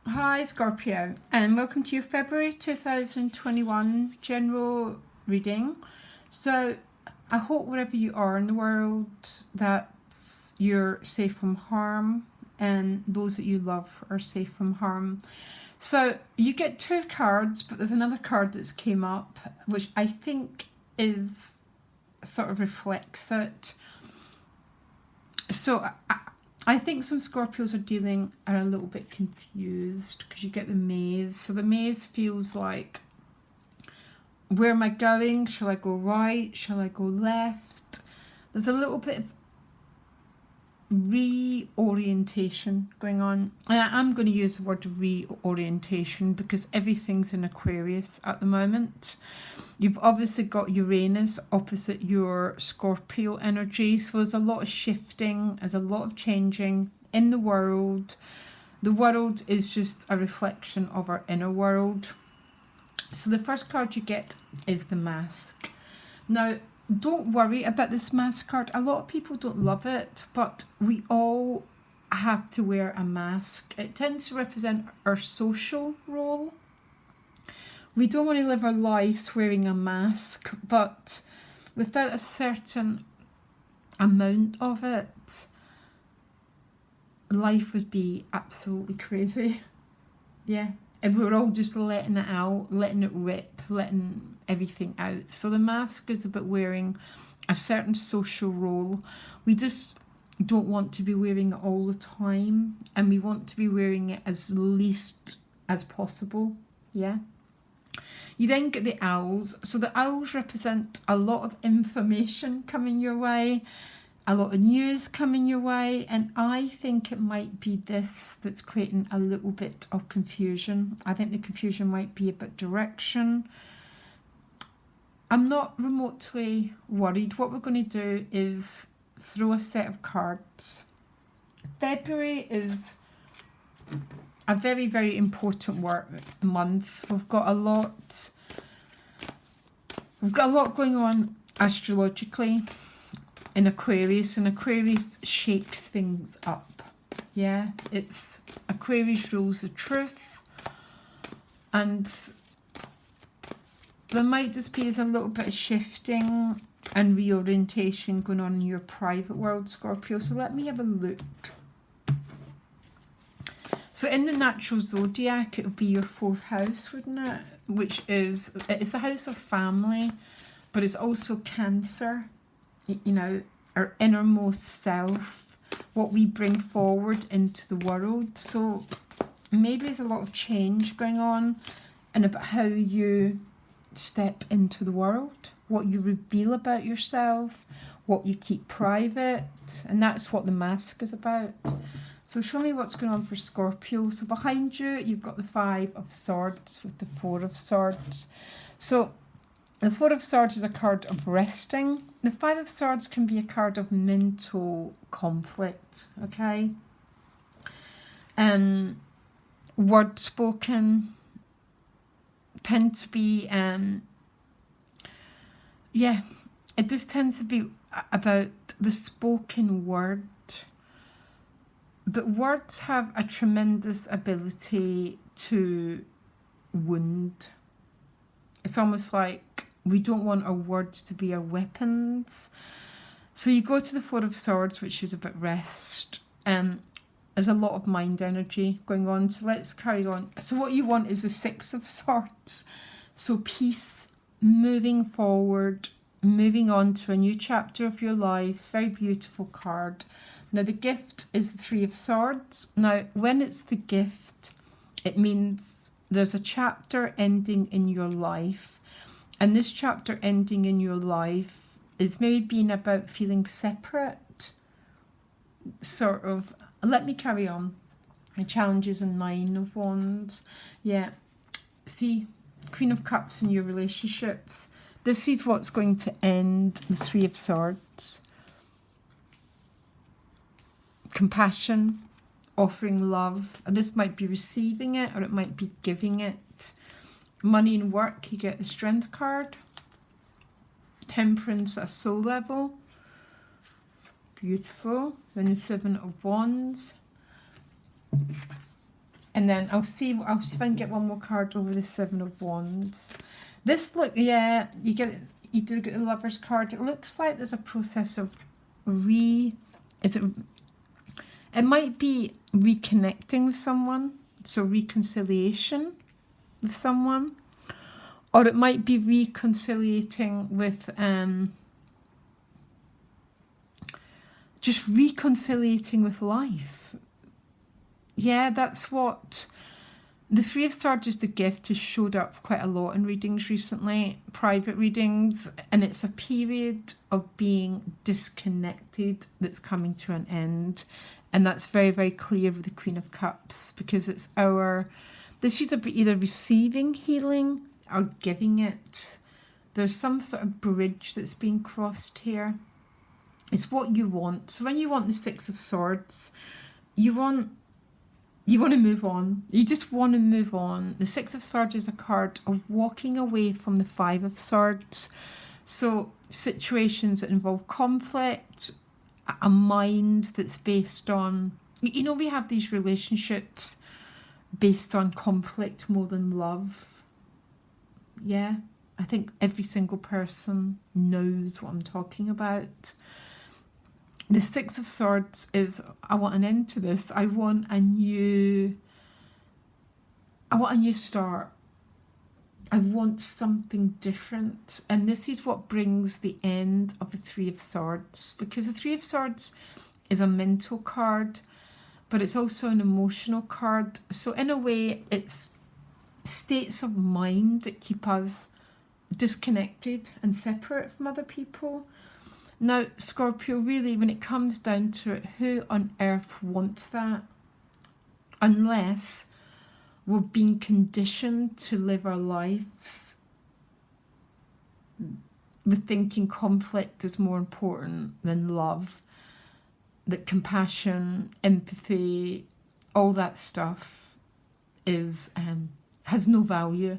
Hi Scorpio, and welcome to your February 2021 general reading. So I hope wherever you are in the world that you're safe from harm and those that you love are safe from harm. So you get two cards, but there's another card that's came up which I think is sort of reflects it. So I think some Scorpios are a little bit confused because you get the maze. So the maze feels like, where am I going? Shall I go right? Shall I go left? There's a little bit of reorientation going on. And I'm going to use the word reorientation because everything's in Aquarius at the moment. You've obviously got Uranus opposite your Scorpio energy. So there's a lot of shifting, there's a lot of changing in the world. The world is just a reflection of our inner world. So the first card you get is the Mask. Now, don't worry about this Mask card. A lot of people don't love it, but we all have to wear a mask. It tends to represent our social role. We don't want to live our lives wearing a mask, but without a certain amount of it, life would be absolutely crazy. Yeah, and we're all just letting it out, letting it rip, letting everything out. So the mask is about wearing a certain social role. We just don't want to be wearing it all the time, and we want to be wearing it as least as possible. Yeah. You then get the owls. So the owls represent a lot of information coming your way, a lot of news coming your way, and I think it might be this that's creating a little bit of confusion. I think the confusion might be about direction. I'm not remotely worried. What we're going to do is throw a set of cards. February is a very, very important month. We've got a lot going on astrologically in Aquarius, and Aquarius shakes things up. Yeah, it's Aquarius rules the truth, and there might just be a little bit of shifting and reorientation going on in your private world, Scorpio. So let me have a look. So in the natural zodiac, it would be your fourth house, wouldn't it? Which is, it's the house of family, but it's also Cancer, you know, our innermost self, what we bring forward into the world. So maybe there's a lot of change going on and about how you step into the world, what you reveal about yourself, what you keep private, and that's what the mask is about. So show me what's going on for Scorpio. So behind you, you've got the Five of Swords with the Four of Swords. So the Four of Swords is a card of resting. The Five of Swords can be a card of mental conflict, okay? Words spoken tend to be, yeah, it just tends to be about the spoken word. But words have a tremendous ability to wound. It's almost like we don't want our words to be our weapons. So you go to the Four of Swords, which is about rest. There's a lot of mind energy going on. So let's carry on. So what you want is the Six of Swords. So peace, moving forward, moving on to a new chapter of your life. Very beautiful card. Now the gift is the Three of Swords. Now when it's the gift, it means there's a chapter ending in your life, and this chapter ending in your life is maybe being about feeling separate, sort of. Let me carry on. The challenges and Nine of Wands. Yeah, see, Queen of Cups in your relationships. This is what's going to end the Three of Swords. Compassion, offering love, and this might be receiving it or it might be giving it. Money and work, you get the Strength card. Temperance at soul level, beautiful. Then the Seven of Wands. And then I'll see if I can get one more card over the Seven of Wands. This look, yeah, you do get the Lover's card. It looks like there's a process of it might be reconnecting with someone, so reconciliation with someone, or it might be reconciliating with just reconciliating with life. Yeah, that's what the Three of Swords is. The gift has showed up quite a lot in readings recently, private readings, and it's a period of being disconnected that's coming to an end. And that's very, very clear with the Queen of Cups, because it's this is about either receiving healing or giving it. There's some sort of bridge that's being crossed here. It's what you want. So when you want the Six of Swords, you want to move on. You just want to move on. The Six of Swords is a card of walking away from the Five of Swords. So situations that involve conflict, a mind that's based on, you know, we have these relationships based on conflict more than love. Yeah, I think every single person knows what I'm talking about. The Six of Swords is, I want an end to this. I want a new start. I want something different. And this is what brings the end of the Three of Swords, because the Three of Swords is a mental card, but it's also an emotional card. So in a way, it's states of mind that keep us disconnected and separate from other people. Now, Scorpio, really, when it comes down to it, who on earth wants that? Unless we're being conditioned to live our lives with thinking conflict is more important than love, that compassion, empathy, all that stuff is has no value.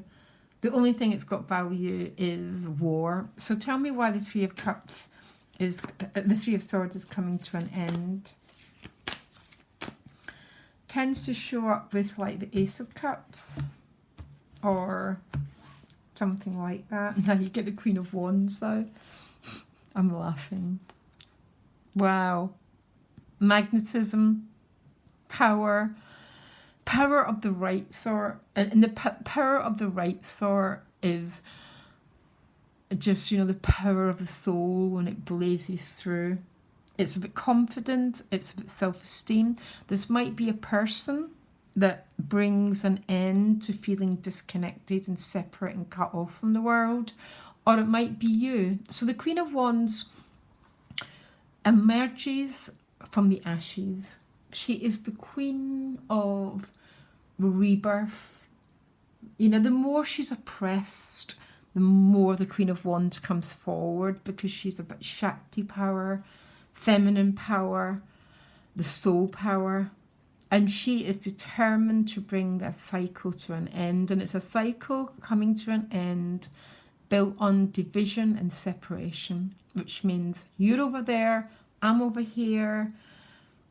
The only thing it's got value is war. So tell me why the Three of Cups is, the Three of Swords is coming to an end. Tends to show up with like the Ace of Cups or something like that. Now you get the Queen of Wands though. I'm laughing. Wow. Magnetism, power of the right sort. And the power of the right sort is just, you know, the power of the soul when it blazes through. It's a bit confident, it's a bit self-esteem. This might be a person that brings an end to feeling disconnected and separate and cut off from the world, or it might be you. So the Queen of Wands emerges from the ashes. She is the queen of rebirth. You know, the more she's oppressed, the more the Queen of Wands comes forward, because she's about Shakti power, feminine power, the soul power, and she is determined to bring a cycle to an end. And it's a cycle coming to an end built on division and separation, which means you're over there, I'm over here.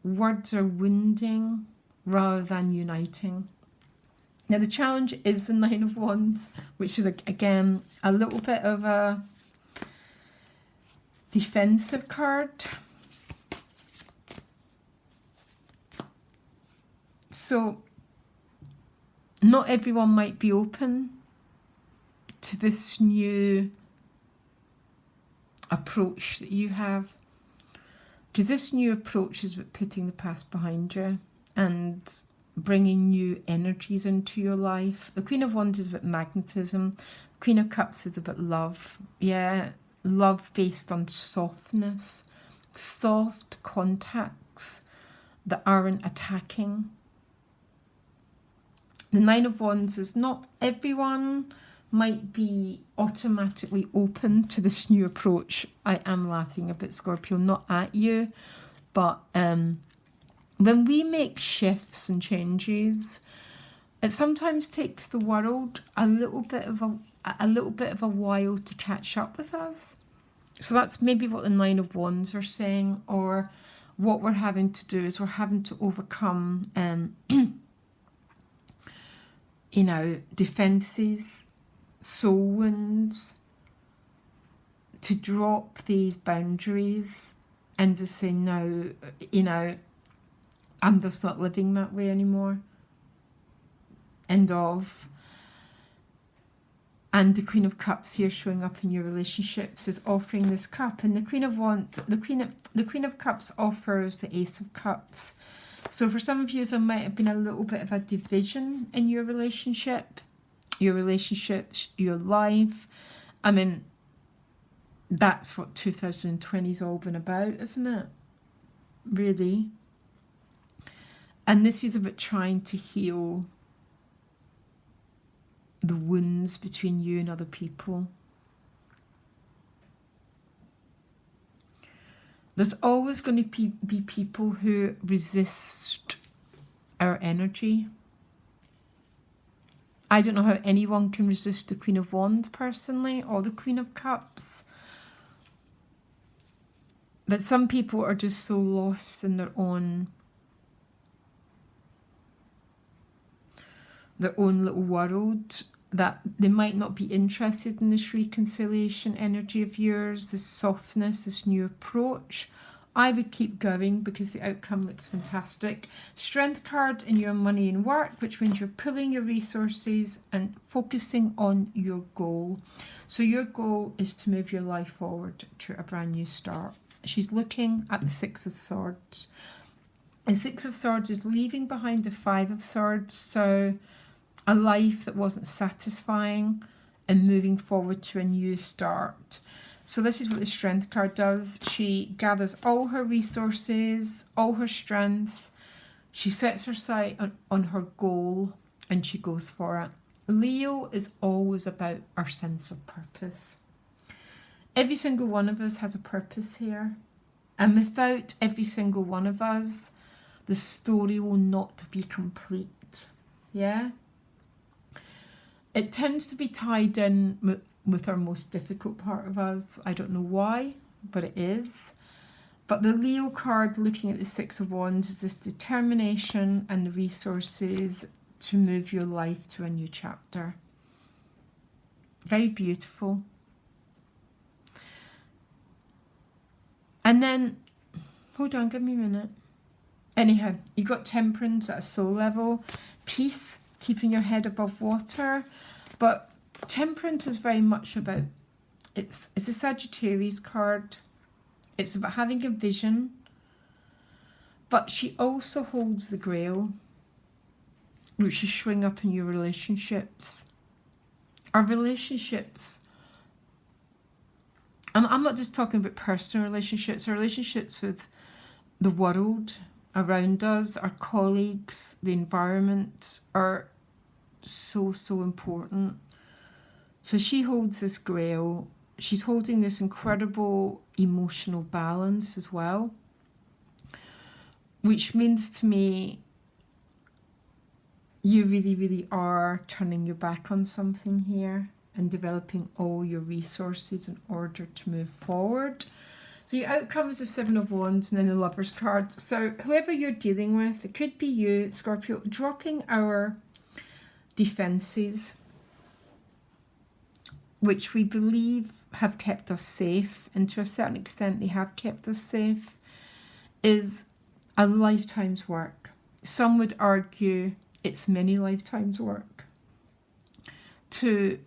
Words are wounding rather than uniting. Now the challenge is the Nine of Wands, which is again a little bit of a defensive card. So not everyone might be open to this new approach that you have, because this new approach is about putting the past behind you and bringing new energies into your life. The Queen of Wands is about magnetism. Queen of Cups is about love. Yeah, love based on softness, soft contacts that aren't attacking. The Nine of Wands is not everyone might be automatically open to this new approach. I am laughing a bit, Scorpio, not at you, but when we make shifts and changes, it sometimes takes the world a little bit of a while to catch up with us. So that's maybe what the Nine of Wands are saying, or what we're having to do is we're having to overcome you know, defenses, soul wounds, to drop these boundaries and to say, no, you know, I'm just not living that way anymore. End of. And the Queen of Cups here showing up in your relationships is offering this cup. And the Queen of Cups offers the Ace of Cups. So for some of you, there might have been a little bit of a division in your relationship, your life. I mean, that's what 2020's all been about, isn't it? Really. And this is about trying to heal the wounds between you and other people. There's always going to be people who resist our energy. I don't know how anyone can resist the Queen of Wands personally, or the Queen of Cups. But some people are just so lost in their own little world that they might not be interested in this reconciliation energy of yours, this softness, this new approach. I would keep going because the outcome looks fantastic. Strength card in your money and work, which means you're pulling your resources and focusing on your goal. So your goal is to move your life forward to a brand new start. She's looking at the Six of Swords. The Six of Swords is leaving behind the Five of Swords. So a life that wasn't satisfying and moving forward to a new start. So this is what the Strength card does. She gathers all her resources, all her strengths. She sets her sight on her goal and she goes for it. Leo is always about our sense of purpose. Every single one of us has a purpose here. And without every single one of us, the story will not be complete. Yeah? It tends to be tied in with our most difficult part of us. I don't know why, but it is. But the Leo card, looking at the Six of Wands, is this determination and the resources to move your life to a new chapter. Very beautiful. And then, hold on, give me a minute. Anyhow, you got Temperance at a soul level, peace, keeping your head above water. But Temperance is very much about, it's a Sagittarius card. It's about having a vision. But she also holds the Grail, which is showing up in your relationships. Our relationships, I'm not just talking about personal relationships, our relationships with the world around us, our colleagues, the environment are so important. So she holds this Grail. She's holding this incredible emotional balance as well, which means to me you really are turning your back on something here and developing all your resources in order to move forward. So your outcome is the Seven of Wands and then the Lovers card. So whoever you're dealing with, it could be you, Scorpio, dropping our defenses, which we believe have kept us safe, and to a certain extent they have kept us safe, is a lifetime's work. Some would argue it's many lifetimes' work to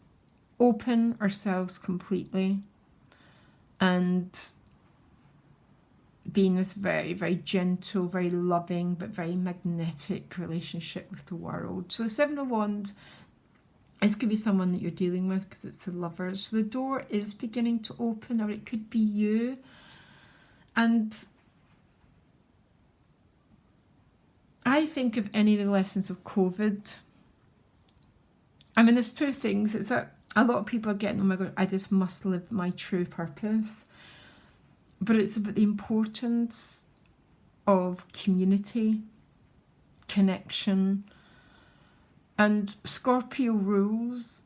open ourselves completely and be in this very gentle, very loving, but very magnetic relationship with the world. So the Seven of Wands, this could be someone that you're dealing with because it's the Lovers. So the door is beginning to open, or it could be you. And I think of any of the lessons of COVID. I mean, there's two things. It's that a lot of people are getting, oh my God, I just must live my true purpose. But it's about the importance of community, connection. And Scorpio rules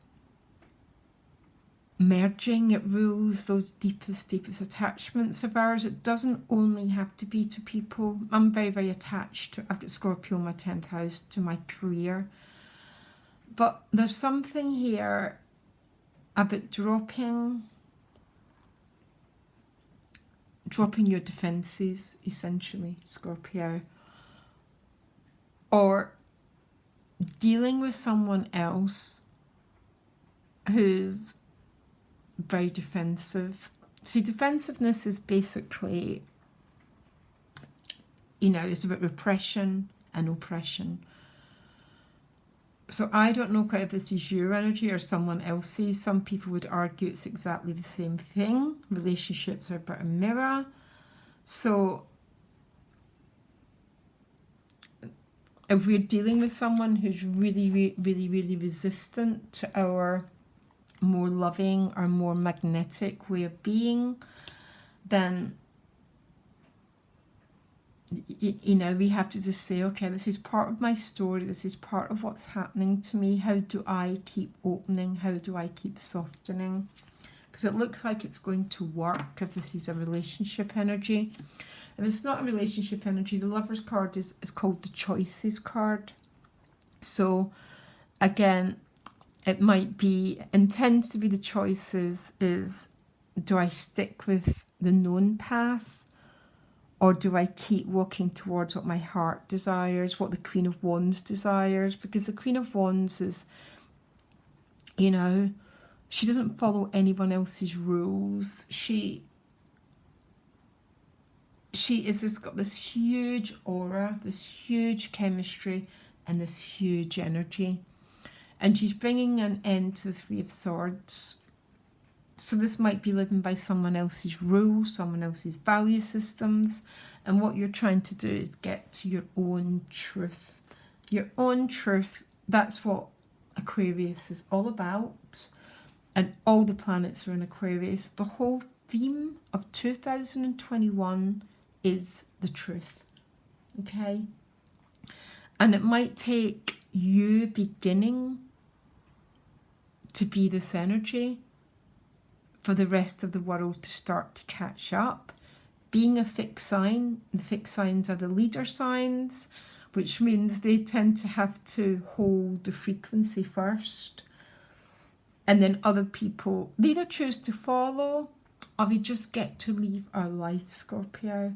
merging. It rules those deepest attachments of ours. It doesn't only have to be to people. I'm very attached to, I've got Scorpio in my 10th house, to my career. But there's something here about dropping your defenses, essentially, Scorpio, or dealing with someone else who's very defensive. See, defensiveness is basically, you know, it's about repression and oppression. So I don't know quite if this is your energy or someone else's. Some people would argue it's exactly the same thing. Relationships are about a mirror. So if we're dealing with someone who's really resistant to our more loving or more magnetic way of being, then, you know, we have to just say, okay, this is part of my story, this is part of what's happening to me. How do I keep opening? How do I keep softening? Because it looks like it's going to work if this is a relationship energy. If it's not a relationship energy, the Lover's card is called the Choices card. So again, it might be, intends to be the choices is, do I stick with the known path? Or do I keep walking towards what my heart desires, what the Queen of Wands desires? Because the Queen of Wands is, you know, she doesn't follow anyone else's rules. She is just got this huge aura, this huge chemistry, and this huge energy. And she's bringing an end to the Three of Swords. So this might be living by someone else's rules, someone else's value systems. And what you're trying to do is get to your own truth. Your own truth, that's what Aquarius is all about. And all the planets are in Aquarius. The whole theme of 2021 is the truth. Okay? And it might take you beginning to be this energy for the rest of the world to start to catch up. Being a fixed sign, the fixed signs are the leader signs, which means they tend to have to hold the frequency first. And then other people, they either choose to follow or they just get to leave our life, Scorpio.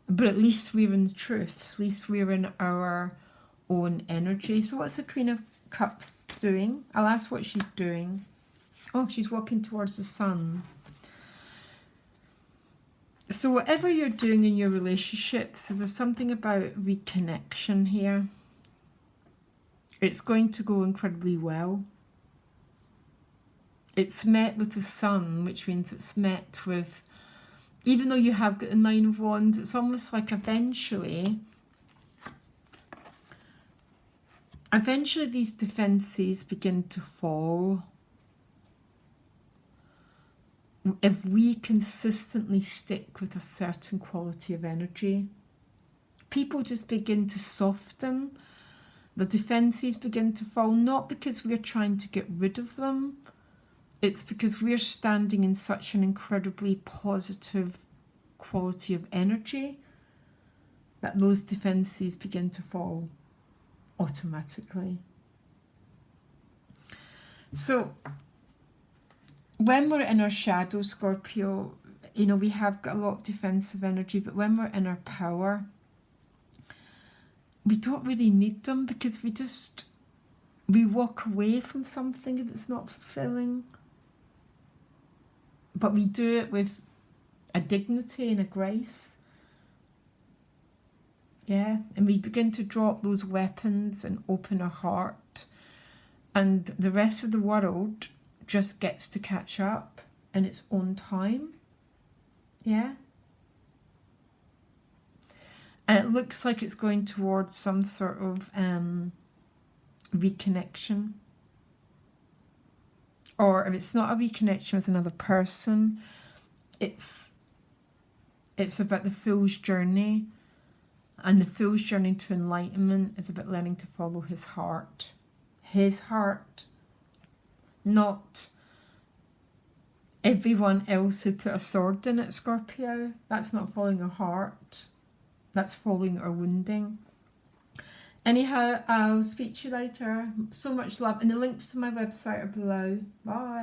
But at least we're in the truth, at least we're in our own energy. So what's the Queen of Cups doing? I'll ask what she's doing. Oh, she's walking towards the sun. So whatever you're doing in your relationships, if there's something about reconnection here, it's going to go incredibly well. It's met with the sun, which means it's met with, even though you have got the Nine of Wands, it's almost like eventually these defenses begin to fall. If we consistently stick with a certain quality of energy, people just begin to soften. The defenses begin to fall, not because we're trying to get rid of them. It's because we're standing in such an incredibly positive quality of energy that those defenses begin to fall automatically. So when we're in our shadow, Scorpio, you know, we have got a lot of defensive energy, but when we're in our power, we don't really need them because we walk away from something if it's not fulfilling. But we do it with a dignity and a grace. Yeah, and we begin to drop those weapons and open our heart. And the rest of the world just gets to catch up in its own time. Yeah. And it looks like it's going towards some sort of reconnection. Or if it's not a reconnection with another person, it's about the Fool's journey. And the Fool's journey to enlightenment is about learning to follow his heart. His heart. Not everyone else who put a sword in it, Scorpio. That's not following our heart. That's following our wounding. Anyhow, I'll speak to you later. So much love. And the links to my website are below. Bye.